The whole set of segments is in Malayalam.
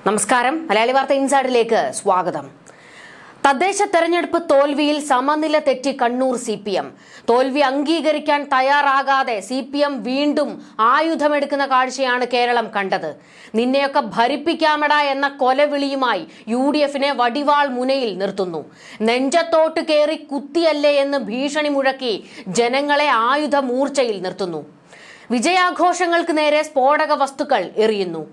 നമസ്കാരം. മലയാളി വാർത്ത ഇൻസൈഡിലേക്ക് സ്വാഗതം. തദ്ദേശ തെരഞ്ഞെടുപ്പ് തോൽവിയിൽ സമനില തെറ്റി കണ്ണൂർ CPM. തോൽവി അംഗീകരിക്കാൻ തയ്യാറാകാതെ CPM വീണ്ടും ആയുധമെടുക്കുന്ന കാഴ്ചയാണ് കേരളം കണ്ടത്. നിന്നെയൊക്കെ ഭരിപ്പിക്കാമട എന്ന കൊലവിളിയുമായി UDFനെ വടിവാൾ മുനയിൽ നിർത്തുന്നു. നെഞ്ചത്തോട്ട് കയറി കുത്തിയല്ലേ എന്ന് ഭീഷണി മുഴക്കി ജനങ്ങളെ ആയുധ മൂർച്ചയിൽ നിർത്തുന്നു. വിജയാഘോഷങ്ങൾക്ക് നേരെ സ്ഫോടക വസ്തുക്കൾ എറിയുന്നു.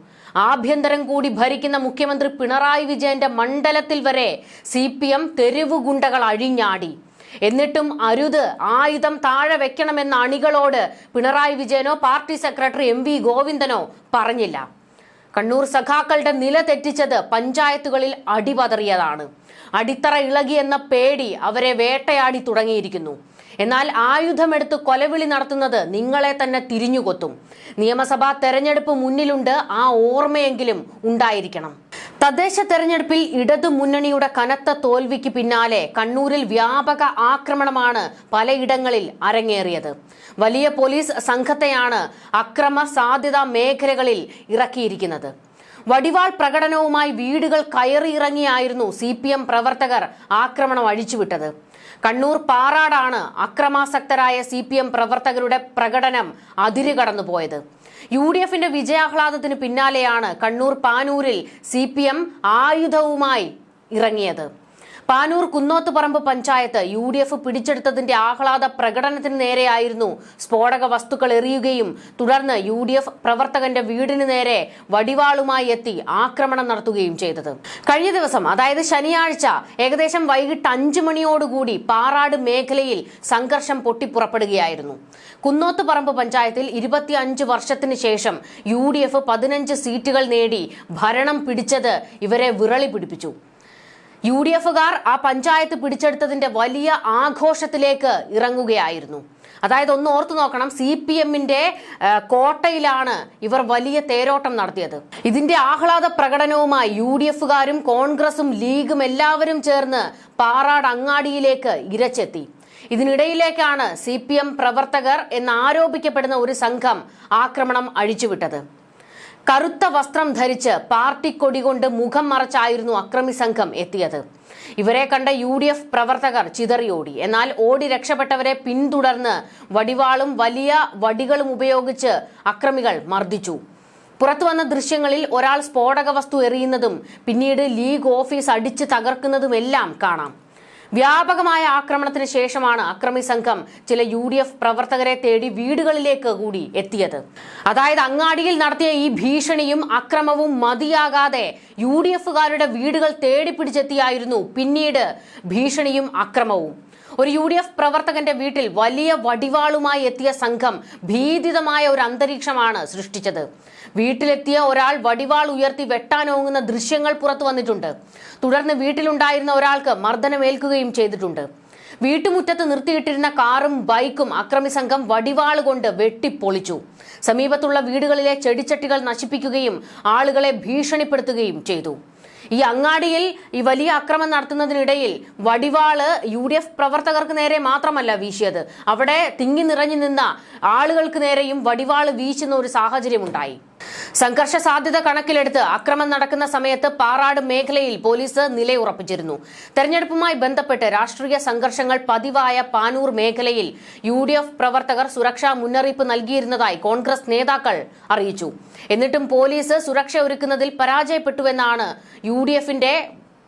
ആഭ്യന്തരം കൂടി ഭരിക്കുന്ന മുഖ്യമന്ത്രി പിണറായി വിജയന്റെ മണ്ഡലത്തിൽ വരെ CPM തെരുവു ഗുണ്ടകൾ അഴിഞ്ഞാടി. എന്നിട്ടും അരുത്, ആയുധം താഴെ വെക്കണമെന്ന അണികളോട് പിണറായി വിജയനോ പാർട്ടി സെക്രട്ടറി MV ഗോവിന്ദനോ പറഞ്ഞില്ല. കണ്ണൂർ സഖാക്കളുടെ നില തെറ്റിച്ചത് പഞ്ചായത്തുകളിൽ അടിപതറിയതാണ്. അടിത്തറ ഇളകിയെന്ന പേടി അവരെ വേട്ടയാടി തുടങ്ങിയിരിക്കുന്നു. എന്നാൽ ആയുധമെടുത്ത് കൊലവിളി നടത്തുന്നത് നിങ്ങളെ തന്നെ തിരിഞ്ഞുകൊത്തും. നിയമസഭാ തെരഞ്ഞെടുപ്പ് മുന്നിലുണ്ട്, ആ ഓർമ്മയെങ്കിലും ഉണ്ടായിരിക്കണം. തദ്ദേശ തെരഞ്ഞെടുപ്പിൽ ഇടതു മുന്നണിയുടെ കനത്ത തോൽവിക്ക് പിന്നാലെ കണ്ണൂരിൽ വ്യാപക ആക്രമണമാണ് പലയിടങ്ങളിൽ അരങ്ങേറിയത്. വലിയ പോലീസ് സംഘത്തെയാണ് അക്രമ സാധ്യതാ മേഖലകളിൽ ഇറക്കിയിരിക്കുന്നത്. വടിവാൾ പ്രകടനവുമായി വീടുകൾ കയറിയിറങ്ങിയായിരുന്നു CPM പ്രവർത്തകർ ആക്രമണം അഴിച്ചുവിട്ടത്. കണ്ണൂർ പാറാടാണ് അക്രമാസക്തരായ CPM പ്രവർത്തകരുടെ പ്രകടനം അതിരുകടന്നുപോയത്. UDFന്റെ വിജയാഹ്ലാദത്തിന് പിന്നാലെയാണ് കണ്ണൂർ പാനൂരിൽ CPM ആയുധവുമായി ഇറങ്ങിയത്. പാനൂർ കുന്നോത്തുപറമ്പ് പഞ്ചായത്ത് UDF പിടിച്ചെടുത്തതിന്റെ ആഹ്ലാദ പ്രകടനത്തിന് നേരെയായിരുന്നു സ്ഫോടക വസ്തുക്കൾ എറിയുകയും തുടർന്ന് UDF പ്രവർത്തകന്റെ വീടിന് നേരെ വടിവാളുമായി എത്തി ആക്രമണം നടത്തുകയും ചെയ്തത്. കഴിഞ്ഞ ദിവസം, അതായത് ശനിയാഴ്ച ഏകദേശം വൈകിട്ട് 5 മണിയോടുകൂടി പാറാട് മേഖലയിൽ സംഘർഷം പൊട്ടിപ്പുറപ്പെടുകയായിരുന്നു. കുന്നോത്തുപറമ്പ് പഞ്ചായത്തിൽ 25 വർഷത്തിന് ശേഷം UDF 15 സീറ്റുകൾ നേടി ഭരണം പിടിച്ചത് ഇവരെ വിറളി പിടിപ്പിച്ചു. UDFകാർ ആ പഞ്ചായത്ത് പിടിച്ചെടുത്തതിന്റെ വലിയ ആഘോഷത്തിലേക്ക് ഇറങ്ങുകയായിരുന്നു. അതായത് ഒന്ന് ഓർത്തു നോക്കണം, CPMന്റെ കോട്ടയിലാണ് ഇവർ വലിയ തേരോട്ടം നടത്തിയത്. ഇതിന്റെ ആഹ്ലാദ പ്രകടനവുമായി UDFകാരും കോൺഗ്രസും ലീഗും എല്ലാവരും ചേർന്ന് പാറാട് അങ്ങാടിയിലേക്ക് ഇരച്ചെത്തി. ഇതിനിടയിലേക്കാണ് CPM പ്രവർത്തകർ എന്നാരോപിക്കപ്പെടുന്ന ഒരു സംഘം ആക്രമണം അഴിച്ചുവിട്ടത്. കറുത്ത വസ്ത്രം ധരിച്ച് പാർട്ടി കൊടി കൊണ്ട് മുഖം മറച്ചായിരുന്നു അക്രമി സംഘം എത്തിയത്. ഇവരെ കണ്ട UDF പ്രവർത്തകർ ചിതറിയോടി. എന്നാൽ ഓടി രക്ഷപ്പെട്ടവരെ പിന്തുടർന്ന് വടിവാളും വലിയ വടികളും ഉപയോഗിച്ച് അക്രമികൾ മർദ്ദിച്ചു. പുറത്തു വന്ന ദൃശ്യങ്ങളിൽ ഒരാൾ സ്ഫോടക വസ്തു എറിയുന്നതും പിന്നീട് ലീഗ് ഓഫീസ് അടിച്ച് തകർക്കുന്നതുമെല്ലാം കാണാം. വ്യാപകമായ ആക്രമണത്തിന് ശേഷമാണ് അക്രമി സംഘം ചില UDF പ്രവർത്തകരെ തേടി വീടുകളിലേക്ക് കൂടി എത്തിയത്. അതായത് അങ്ങാടിയിൽ നടത്തിയ ഈ ഭീഷണിയും അക്രമവും മതിയാകാതെ UDFകാരുടെ വീടുകൾ തേടിപ്പിടിച്ചെത്തിയായിരുന്നു പിന്നീട് ഭീഷണിയും അക്രമവും. ഒരു UDF പ്രവർത്തകന്റെ വീട്ടിൽ വലിയ വടിവാളുമായി എത്തിയ സംഘം ഭീതിതമായ ഒരു അന്തരീക്ഷമാണ് സൃഷ്ടിച്ചത്. വീട്ടിലെത്തിയ ഒരാൾ വടിവാൾ ഉയർത്തി വെട്ടാനോങ്ങുന്ന ദൃശ്യങ്ങൾ പുറത്തു വന്നിട്ടുണ്ട്. തുടർന്ന് വീട്ടിലുണ്ടായിരുന്ന ഒരാൾക്ക് മർദ്ദനമേൽക്കുകയും ചെയ്തിട്ടുണ്ട്. വീട്ടുമുറ്റത്ത് നിർത്തിയിട്ടിരുന്ന കാറും ബൈക്കും അക്രമി സംഘം വടിവാൾ കൊണ്ട് വെട്ടിപ്പൊളിച്ചു. സമീപത്തുള്ള വീടുകളിലെ ചെടിച്ചട്ടികൾ നശിപ്പിക്കുകയും ആളുകളെ ഭീഷണിപ്പെടുത്തുകയും ചെയ്തു. ഈ അങ്ങാടിയിൽ ഈ വലിയ അക്രമം നടത്തുന്നതിനിടയിൽ വടിവാള് UDF പ്രവർത്തകർക്ക് നേരെ മാത്രമല്ല വീശിയത്, അവിടെ തിങ്ങി നിറഞ്ഞു നിന്ന ആളുകൾക്ക് നേരെയും വടിവാള് വീശുന്ന ഒരു സാഹചര്യമുണ്ടായി. സംഘർഷ സാധ്യത കണക്കിലെടുത്ത് അക്രമം നടക്കുന്ന സമയത്ത് പാറാട് മേഖലയിൽ പോലീസ് നിലയുറപ്പിച്ചിരുന്നു. തെരഞ്ഞെടുപ്പുമായി ബന്ധപ്പെട്ട് രാഷ്ട്രീയ സംഘർഷങ്ങൾ പതിവായ പാനൂർ മേഖലയിൽ UDF പ്രവർത്തകർ സുരക്ഷാ മുന്നറിയിപ്പ് നൽകിയിരുന്നതായി കോൺഗ്രസ് നേതാക്കൾ അറിയിച്ചു. എന്നിട്ടും പോലീസ് സുരക്ഷ ഒരുക്കുന്നതിൽ പരാജയപ്പെട്ടുവെന്നാണ് UDFന്റെ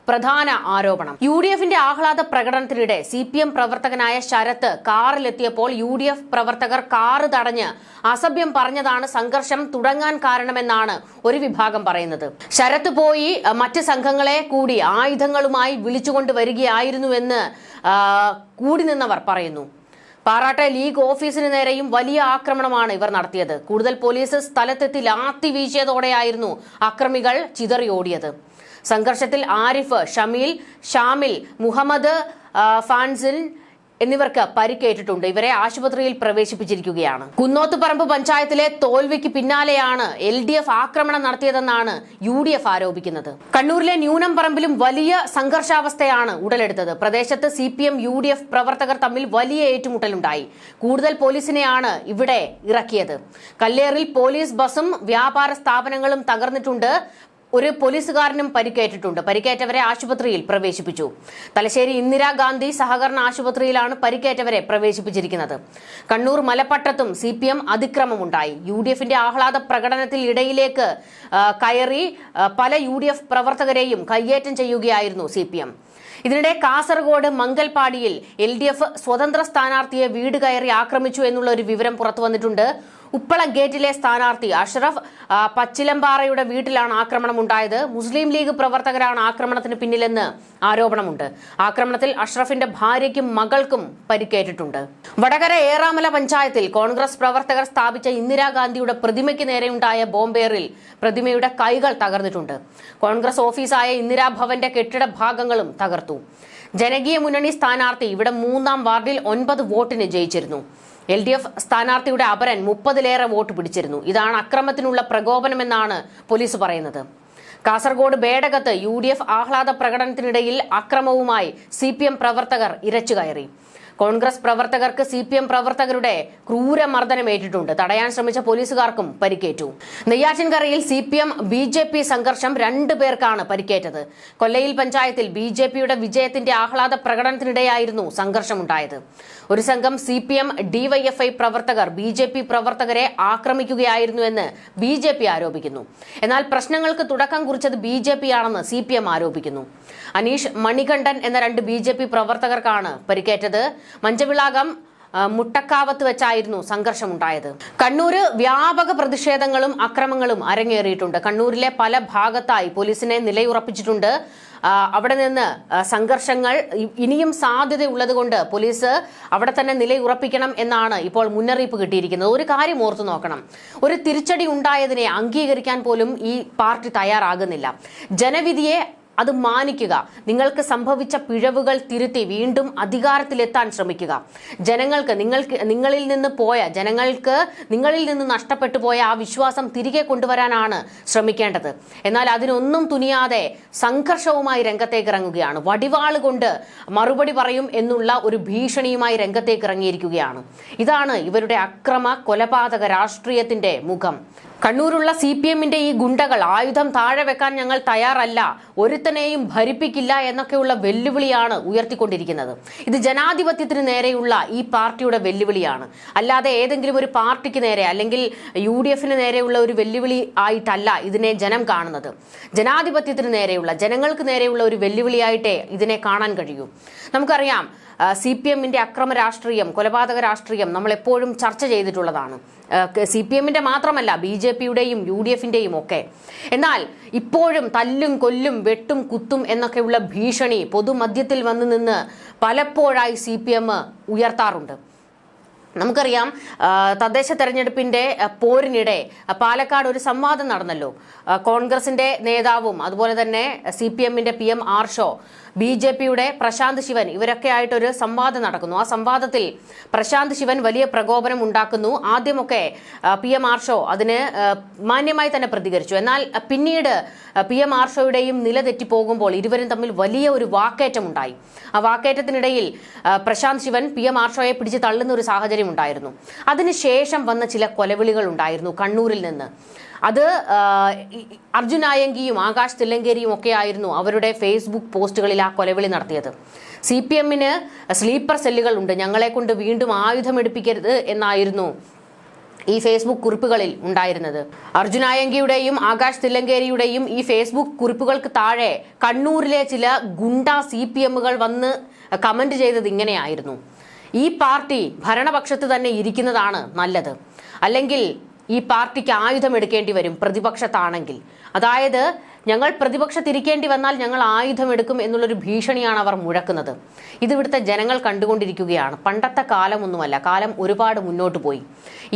പ്രധാന ആരോപണം. UDFന്റെ ആഹ്ലാദ പ്രകടനത്തിനിടെ CPM പ്രവർത്തകനായ ശരത്ത് കാറിലെത്തിയപ്പോൾ UDF പ്രവർത്തകർ കാറ് തടഞ്ഞ് അസഭ്യം പറഞ്ഞതാണ് സംഘർഷം തുടങ്ങാൻ കാരണമെന്നാണ് ഒരു വിഭാഗം പറയുന്നത്. ശരത്ത് പോയി മറ്റ് സംഘങ്ങളെ കൂടി ആയുധങ്ങളുമായി വിളിച്ചുകൊണ്ട് വരികയായിരുന്നുവെന്ന് കൂടി നിന്നവർ പറയുന്നു. പാറാട്ടെ ലീഗ് ഓഫീസിന് നേരെയും വലിയ ആക്രമണമാണ് ഇവർ നടത്തിയത്. കൂടുതൽ പോലീസ് സ്ഥലത്തെത്തി ലാത്തി വീശിയതോടെയായിരുന്നു അക്രമികൾ ചിതറിയോടിയത്. സംഘർഷത്തിൽ ആരിഫ്, ഷമീൽ, ഷാമിൽ, മുഹമ്മദ് ഫാൻസിൽ എന്നിവർക്ക് പരിക്കേറ്റിട്ടുണ്ട്. ഇവരെ ആശുപത്രിയിൽ പ്രവേശിപ്പിച്ചിരിക്കുകയാണ്. കുന്നോത്തുപറമ്പ് പഞ്ചായത്തിലെ തോൽവിക്ക് പിന്നാലെയാണ് LDF ആക്രമണം നടത്തിയതെന്നാണ് UDF ആരോപിക്കുന്നത്. കണ്ണൂരിലെ ന്യൂനംപറമ്പിലും വലിയ സംഘർഷാവസ്ഥയാണ് ഉടലെടുത്തത്. പ്രദേശത്ത് CPM UDF പ്രവർത്തകർ തമ്മിൽ വലിയ ഏറ്റുമുട്ടലുണ്ടായി. കൂടുതൽ പോലീസിനെയാണ് ഇവിടെ ഇറക്കിയത്. കല്ലേറിൽ പോലീസ് ബസും വ്യാപാര സ്ഥാപനങ്ങളും തകർന്നിട്ടുണ്ട്. ഒരു പോലീസുകാരനും പരിക്കേറ്റിട്ടുണ്ട്. പരിക്കേറ്റവരെ ആശുപത്രിയിൽ പ്രവേശിപ്പിച്ചു. തലശ്ശേരി ഇന്ദിരാഗാന്ധി സഹകരണ ആശുപത്രിയിലാണ് പരിക്കേറ്റവരെ പ്രവേശിപ്പിച്ചിരിക്കുന്നത്. കണ്ണൂർ മലപ്പട്ടത്തും CPM അതിക്രമമുണ്ടായി. UDFന്റെ ആഹ്ലാദ പ്രകടനത്തിൽ ഇടയിലേക്ക് കയറി പല UDF പ്രവർത്തകരെയും കയ്യേറ്റം ചെയ്യുകയായിരുന്നു CPM. ഇതിനിടെ കാസർഗോഡ് മംഗൽപാടിയിൽ LDF സ്വതന്ത്ര സ്ഥാനാർത്ഥിയെ വീട് കയറി ആക്രമിച്ചു എന്നുള്ള ഒരു വിവരം പുറത്തു വന്നിട്ടുണ്ട്. ഉപ്പള ഗേറ്റിലെ സ്ഥാനാർത്ഥി അഷ്റഫ് പച്ചിലമ്പാറയുടെ വീട്ടിലാണ് ആക്രമണം ഉണ്ടായത്. മുസ്ലിം ലീഗ് പ്രവർത്തകരാണ് ആക്രമണത്തിന് പിന്നിലെന്ന് ആരോപണമുണ്ട്. ആക്രമണത്തിൽ അഷ്റഫിന്റെ ഭാര്യയ്ക്കും മകൾക്കും പരിക്കേറ്റിട്ടുണ്ട്. വടകര ഏറാമല പഞ്ചായത്തിൽ കോൺഗ്രസ് പ്രവർത്തകർ സ്ഥാപിച്ച ഇന്ദിരാഗാന്ധിയുടെ പ്രതിമയ്ക്ക് നേരെയുണ്ടായ ബോംബേറിൽ പ്രതിമയുടെ കൈകൾ തകർന്നിട്ടുണ്ട്. കോൺഗ്രസ് ഓഫീസായ ഇന്ദിരാഭവന്റെ കെട്ടിട ഭാഗങ്ങളും തകർത്തു. ജനകീയ മുന്നണി സ്ഥാനാർത്ഥി ഇവിടെ 3-ാം വാർഡിൽ 9 വോട്ടിന് ജയിച്ചിരുന്നു. LDF സ്ഥാനാർത്ഥിയുടെ അപരൻ 30-ലേറെ വോട്ട് പിടിച്ചിരുന്നു. ഇതാണ് അക്രമത്തിനുള്ള പ്രകോപനമെന്നാണ് പോലീസ് പറയുന്നത്. കാസർഗോഡ് ബേഡകത്ത് UDF ആഹ്ലാദ പ്രകടനത്തിനിടയിൽ അക്രമവുമായി CPM പ്രവർത്തകർ ഇരച്ചുകയറി. കോൺഗ്രസ് പ്രവർത്തകർക്ക് CPM പ്രവർത്തകരുടെ ക്രൂരമർദ്ദനമേറ്റിട്ടുണ്ട്. തടയാൻ ശ്രമിച്ച പോലീസുകാർക്കും പരിക്കേറ്റു. നെയ്യാറ്റിൻകരയിൽ CPM BJP സംഘർഷം 2 പേർക്കാണ് പരിക്കേറ്റത്. കൊല്ലയിൽ പഞ്ചായത്തിൽ BJPയുടെ വിജയത്തിന്റെ ആഹ്ലാദ പ്രകടനത്തിനിടെയായിരുന്നു സംഘർഷമുണ്ടായത്. ഒരു സംഘം CPM DYFI പ്രവർത്തകർ BJP പ്രവർത്തകരെ ആക്രമിക്കുകയായിരുന്നുവെന്ന് BJP ആരോപിക്കുന്നു. എന്നാൽ പ്രശ്നങ്ങൾക്ക് തുടക്കം കുറിച്ചത് BJP ആണെന്ന് CPM ആരോപിക്കുന്നു. അനീഷ് മണികണ്ഠൻ എന്ന 2 BJP പ്രവർത്തകർക്കാണ് പരിക്കേറ്റത്. മഞ്ചവിളാകം മുട്ടക്കാവത്ത് വെച്ചായിരുന്നു സംഘർഷമുണ്ടായത്. കണ്ണൂര് വ്യാപക പ്രതിഷേധങ്ങളും അക്രമങ്ങളും അരങ്ങേറിയിട്ടുണ്ട്. കണ്ണൂരിലെ പല ഭാഗത്തായി പോലീസിനെ നിലയുറപ്പിച്ചിട്ടുണ്ട്. അവിടെ നിന്ന് സംഘർഷങ്ങൾ ഇനിയും സാധ്യതയുള്ളത് കൊണ്ട് പോലീസ് അവിടെ തന്നെ നിലയുറപ്പിക്കണം എന്നാണ് ഇപ്പോൾ മുന്നറിയിപ്പ് കിട്ടിയിരിക്കുന്നത്. ഒരു കാര്യം ഓർത്തു നോക്കണം, ഒരു തിരിച്ചടി ഉണ്ടായതിനെ അംഗീകരിക്കാൻ പോലും ഈ പാർട്ടി തയ്യാറാകുന്നില്ല. ജനവിധിയെ അത് മാനിക്കുക. നിങ്ങൾക്ക് സംഭവിച്ച പിഴവുകൾ തിരുത്തി വീണ്ടും അധികാരത്തിലെത്താൻ ശ്രമിക്കുക. ജനങ്ങൾക്ക് നിങ്ങളിൽ നിന്ന് നഷ്ടപ്പെട്ടു പോയ ആ വിശ്വാസം തിരികെ കൊണ്ടുവരാനാണ് ശ്രമിക്കേണ്ടത്. എന്നാൽ അതിനൊന്നും തുനിയാതെ സംഘർഷവുമായി രംഗത്തേക്ക് ഇറങ്ങുകയാണ്. വടിവാള് കൊണ്ട് മറുപടി പറയും എന്നുള്ള ഒരു ഭീഷണിയുമായി രംഗത്തേക്ക് ഇറങ്ങിയിരിക്കുകയാണ്. ഇതാണ് ഇവരുടെ അക്രമ കൊലപാതക രാഷ്ട്രീയത്തിന്റെ മുഖം. കണ്ണൂരുള്ള CPMന്റെ ഈ ഗുണ്ടകൾ ആയുധം താഴെ വെക്കാൻ ഞങ്ങൾ തയ്യാറല്ല, ഒരുത്തനെയും ഭരിപ്പിക്കില്ല എന്നൊക്കെയുള്ള വെല്ലുവിളിയാണ് ഉയർത്തിക്കൊണ്ടിരിക്കുന്നത്. ഇത് ജനാധിപത്യത്തിന് നേരെയുള്ള ഈ പാർട്ടിയുടെ വെല്ലുവിളിയാണ്. അല്ലാതെ ഏതെങ്കിലും ഒരു പാർട്ടിക്ക് നേരെ അല്ലെങ്കിൽ UDFന് നേരെയുള്ള ഒരു വെല്ലുവിളി ആയിട്ടല്ല ഇതിനെ ജനം കാണുന്നത്. ജനാധിപത്യത്തിന് നേരെയുള്ള, ജനങ്ങൾക്ക് നേരെയുള്ള ഒരു വെല്ലുവിളിയായിട്ടേ ഇതിനെ കാണാൻ കഴിയൂ. നമുക്കറിയാം, CPMന്റെ അക്രമ രാഷ്ട്രീയം, കൊലപാതക രാഷ്ട്രീയം നമ്മൾ എപ്പോഴും ചർച്ച ചെയ്തിട്ടുള്ളതാണ്. CPMന്റെ മാത്രമല്ല, BJPയുടെയും UDFന്റെയും ഒക്കെ. എന്നാൽ ഇപ്പോഴും തല്ലും കൊല്ലും വെട്ടും കുത്തും എന്നൊക്കെയുള്ള ഭീഷണി പൊതുമധ്യത്തിൽ വന്നു നിന്ന് പലപ്പോഴായി CPM ഉയർത്താറുണ്ട്. നമുക്കറിയാം, തദ്ദേശ തെരഞ്ഞെടുപ്പിന്റെ പോരിനിടെ പാലക്കാട് ഒരു സംവാദം നടന്നല്ലോ. കോൺഗ്രസിന്റെ നേതാവും അതുപോലെ തന്നെ CPMന്റെ PM ആർഷോ, BJPയുടെ പ്രശാന്ത് ശിവൻ ഇവരൊക്കെ ആയിട്ടൊരു സംവാദം നടക്കുന്നു. ആ സംവാദത്തിൽ പ്രശാന്ത് ശിവൻ വലിയ പ്രകോപനം ഉണ്ടാക്കുന്നു. ആദ്യമൊക്കെ PM ആർഷോ അതിന് മാന്യമായി തന്നെ പ്രതികരിച്ചു. എന്നാൽ പിന്നീട് PM ആർഷോയുടെയും നില തെറ്റിപ്പോകുമ്പോൾ ഇരുവരും തമ്മിൽ വലിയ ഒരു വാക്കേറ്റമുണ്ടായി. ആ വാക്കേറ്റത്തിനിടയിൽ പ്രശാന്ത് ശിവൻ PM ആർഷോയെ പിടിച്ച് തള്ളുന്ന ഒരു സാഹചര്യം ഉണ്ടായിരുന്നു. അതിനുശേഷം വന്ന ചില കൊലവിളികൾ ഉണ്ടായിരുന്നു കണ്ണൂരിൽ നിന്ന്. അത് അർജുൻ ആയങ്കിയും ആകാശ് തില്ലങ്കേരിയും ഒക്കെ ആയിരുന്നു അവരുടെ ഫേസ്ബുക്ക് പോസ്റ്റുകളിൽ ആ കൊലവിളി നടത്തിയത്. CPMന് സ്ലീപ്പർ സെല്ലുകൾ ഉണ്ട്, ഞങ്ങളെ കൊണ്ട് വീണ്ടും ആയുധമെടുപ്പിക്കരുത് എന്നായിരുന്നു ഈ ഫേസ്ബുക്ക് കുറിപ്പുകളിൽ ഉണ്ടായിരുന്നത്. അർജുൻ ആയങ്കിയുടെയും ആകാശ് തില്ലങ്കേരിയുടെയും ഈ ഫേസ്ബുക്ക് കുറിപ്പുകൾക്ക് താഴെ കണ്ണൂരിലെ ചില ഗുണ്ട CPMകൾ വന്ന് കമന്റ് ചെയ്തത് ഇങ്ങനെയായിരുന്നു: ഈ പാർട്ടി ഭരണപക്ഷത്ത് തന്നെ ഇരിക്കുന്നതാണ് നല്ലത്, അല്ലെങ്കിൽ ഈ പാർട്ടിക്ക് ആയുധം എടുക്കേണ്ടി വരും പ്രതിപക്ഷത്താണെങ്കിൽ. അതായത് ഞങ്ങൾ പ്രതിപക്ഷത്തിരിക്കേണ്ടി വന്നാൽ ഞങ്ങൾ ആയുധമെടുക്കും എന്നുള്ളൊരു ഭീഷണിയാണ് അവർ മുഴക്കുന്നത്. ഇത് ഇവിടുത്തെ ജനങ്ങൾ കണ്ടുകൊണ്ടിരിക്കുകയാണ്. പണ്ടത്തെ കാലമൊന്നുമല്ല, കാലം ഒരുപാട് മുന്നോട്ട് പോയി.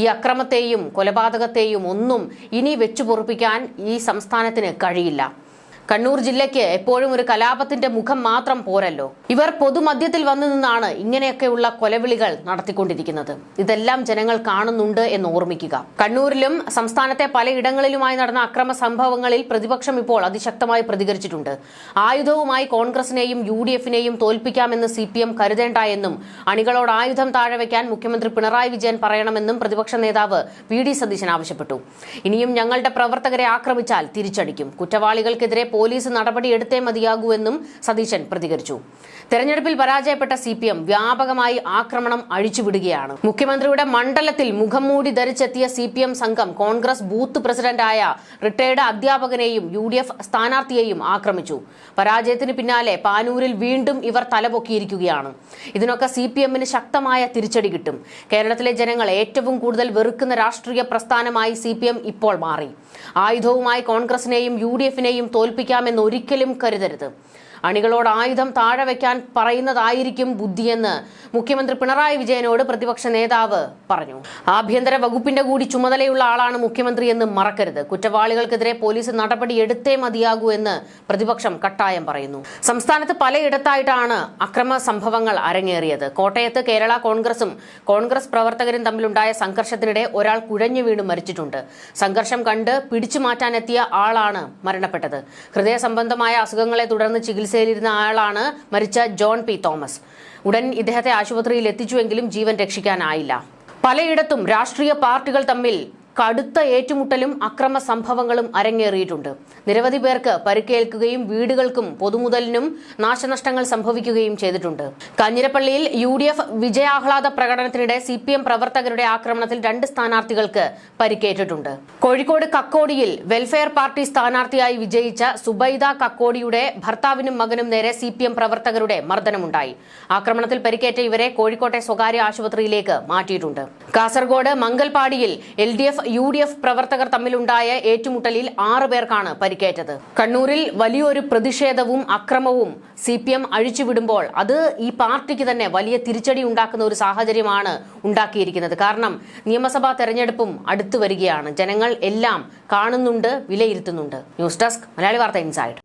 ഈ അക്രമത്തെയും കൊലപാതകത്തെയും ഒന്നും ഇനി വെച്ചു പൊറുപ്പിക്കാൻ ഈ സംസ്ഥാനത്തിന് കഴിയില്ല. കണ്ണൂർ ജില്ലയ്ക്ക് എപ്പോഴും ഒരു കലാപത്തിന്റെ മുഖം മാത്രം പോരല്ലോ. ഇവർ പൊതുമധ്യത്തിൽ വന്നു നിന്നാണ് ഇങ്ങനെയൊക്കെയുള്ള കൊലവിളികൾ നടത്തിക്കൊണ്ടിരിക്കുന്നത്. ഇതെല്ലാം ജനങ്ങൾ കാണുന്നുണ്ട് എന്ന് ഓർമ്മിക്കുക. കണ്ണൂരിലും സംസ്ഥാനത്തെ പലയിടങ്ങളിലുമായി നടന്ന അക്രമ സംഭവങ്ങളിൽ പ്രതിപക്ഷം ഇപ്പോൾ അതിശക്തമായി പ്രതികരിച്ചിട്ടുണ്ട്. ആയുധവുമായി കോൺഗ്രസിനെയും UDF-നെയും തോൽപ്പിക്കാമെന്ന് CPM കരുതേണ്ട എന്നും അണികളോട് ആയുധം താഴെ വയ്ക്കാൻ മുഖ്യമന്ത്രി പിണറായി വിജയൻ പറയണമെന്നും പ്രതിപക്ഷ നേതാവ് VD സതീശൻ ആവശ്യപ്പെട്ടു. ഇനിയും ഞങ്ങളുടെ പ്രവർത്തകരെ ആക്രമിച്ചാൽ തിരിച്ചടിക്കും. കുറ്റവാളികൾക്കെതിരെ പോലീസ് നടപടിയെടുത്തേ മതിയാകൂവെന്നും സതീശൻ പ്രതികരിച്ചു. തെരഞ്ഞെടുപ്പിൽ പരാജയപ്പെട്ട CPM വ്യാപകമായി ആക്രമണം അഴിച്ചുവിടുകയാണ്. മുഖ്യമന്ത്രിയുടെ മണ്ഡലത്തിൽ മുഖംമൂടി ധരിച്ചെത്തിയ CPM സംഘം കോൺഗ്രസ് ബൂത്ത് പ്രസിഡന്റായ റിട്ടയർഡ് അധ്യാപകനെയും UDF സ്ഥാനാർത്ഥിയെയും ആക്രമിച്ചു. പരാജയത്തിന് പിന്നാലെ പാനൂരിൽ വീണ്ടും ഇവർ തലപൊക്കിയിരിക്കുകയാണ്. ഇതിനൊക്കെ CPM-ന് ശക്തമായ തിരിച്ചടി കിട്ടും. കേരളത്തിലെ ജനങ്ങൾ ഏറ്റവും കൂടുതൽ വെറുക്കുന്ന രാഷ്ട്രീയ പ്രസ്ഥാനമായി CPM ഇപ്പോൾ മാറി. ആയുധവുമായി കോൺഗ്രസിനെയും UDF-നെയും തോൽപ്പിക്കാമെന്ന് ഒരിക്കലും കരുതരുത്. അണികളോട് ആയുധം താഴെ വയ്ക്കാൻ പറയുന്നതായിരിക്കും ബുദ്ധിയെന്ന് മുഖ്യമന്ത്രി പിണറായി വിജയനോട് പ്രതിപക്ഷ നേതാവ് പറഞ്ഞു. ആഭ്യന്തര വകുപ്പിന്റെ കൂടി ചുമതലയുള്ള ആളാണ് മുഖ്യമന്ത്രി എന്ന് മറക്കരുത്. കുറ്റവാളികൾക്കെതിരെ പോലീസ് നടപടി എടുത്തേ മതിയാകൂ എന്ന് പ്രതിപക്ഷം കട്ടായം പറയുന്നു. സംസ്ഥാനത്ത് പലയിടത്തായിട്ടാണ് അക്രമ സംഭവങ്ങൾ അരങ്ങേറിയത്. കോട്ടയത്ത് കേരള കോൺഗ്രസും കോൺഗ്രസ് പ്രവർത്തകരും തമ്മിലുണ്ടായ സംഘർഷത്തിനിടെ ഒരാൾ കുഴഞ്ഞു വീണ് മരിച്ചിട്ടുണ്ട്. സംഘർഷം കണ്ട് പിടിച്ചു മാറ്റാനെത്തിയ ആളാണ് മരണപ്പെട്ടത്. ഹൃദയ സംബന്ധമായ അസുഖങ്ങളെ തുടർന്ന് ചികിത്സയിലിരുന്ന ആളാണ് മരിച്ച ജോൺ P. തോമസ്. ഉടൻ ഇദ്ദേഹത്തെ ആശുപത്രിയിൽ എത്തിച്ചുവെങ്കിലും ജീവൻ രക്ഷിക്കാനായില്ല. പലയിടത്തും രാഷ്ട്രീയ പാർട്ടികൾ തമ്മിൽ കടുത്ത ഏറ്റുമുട്ടലും അക്രമ സംഭവങ്ങളും അരങ്ങേറിയിട്ടുണ്ട്. നിരവധി പേർക്ക് പരിക്കേൽക്കുകയും വീടുകൾക്കും പൊതുമുതലിനും നാശനഷ്ടങ്ങൾ സംഭവിക്കുകയും ചെയ്തിട്ടുണ്ട്. കാഞ്ഞിരപ്പള്ളിയിൽ UDF വിജയാഹ്ലാദ പ്രകടനത്തിനിടെ CPM പ്രവർത്തകരുടെ ആക്രമണത്തിൽ 2 സ്ഥാനാർത്ഥികൾക്ക് പരിക്കേറ്റിട്ടുണ്ട്. കോഴിക്കോട് കക്കോടിയിൽ വെൽഫെയർ പാർട്ടി സ്ഥാനാർത്ഥിയായി വിജയിച്ച സുബൈദ കക്കോടിയുടെ ഭർത്താവിനും മകനും നേരെ CPM പ്രവർത്തകരുടെ മർദ്ദനമുണ്ടായി. ആക്രമണത്തിൽ പരിക്കേറ്റ ഇവരെ കോഴിക്കോട്ടെ സ്വകാര്യ ആശുപത്രിയിലേക്ക് മാറ്റിയിട്ടുണ്ട്. കാസർഗോഡ് മംഗൽപാടിയിൽ LDF UDF പ്രവർത്തകർ തമ്മിലുണ്ടായ ഏറ്റുമുട്ടലിൽ 6 പേർക്കാണ് പരിക്കേറ്റത്. കണ്ണൂരിൽ വലിയൊരു പ്രതിഷേധവും അക്രമവും CPM അഴിച്ചുവിടുമ്പോൾ അത് ഈ പാർട്ടിക്ക് തന്നെ വലിയ തിരിച്ചടി ഉണ്ടാക്കുന്ന ഒരു സാഹചര്യമാണ് ഉണ്ടാക്കിയിരിക്കുന്നത്. കാരണം നിയമസഭാ തെരഞ്ഞെടുപ്പും അടുത്തു വരികയാണ്. ജനങ്ങൾ എല്ലാം കാണുന്നുണ്ട്, വിലയിരുത്തുന്നുണ്ട്. ന്യൂസ് ഡെസ്ക് മലയാളി വാർത്ത ഇൻസൈഡ്.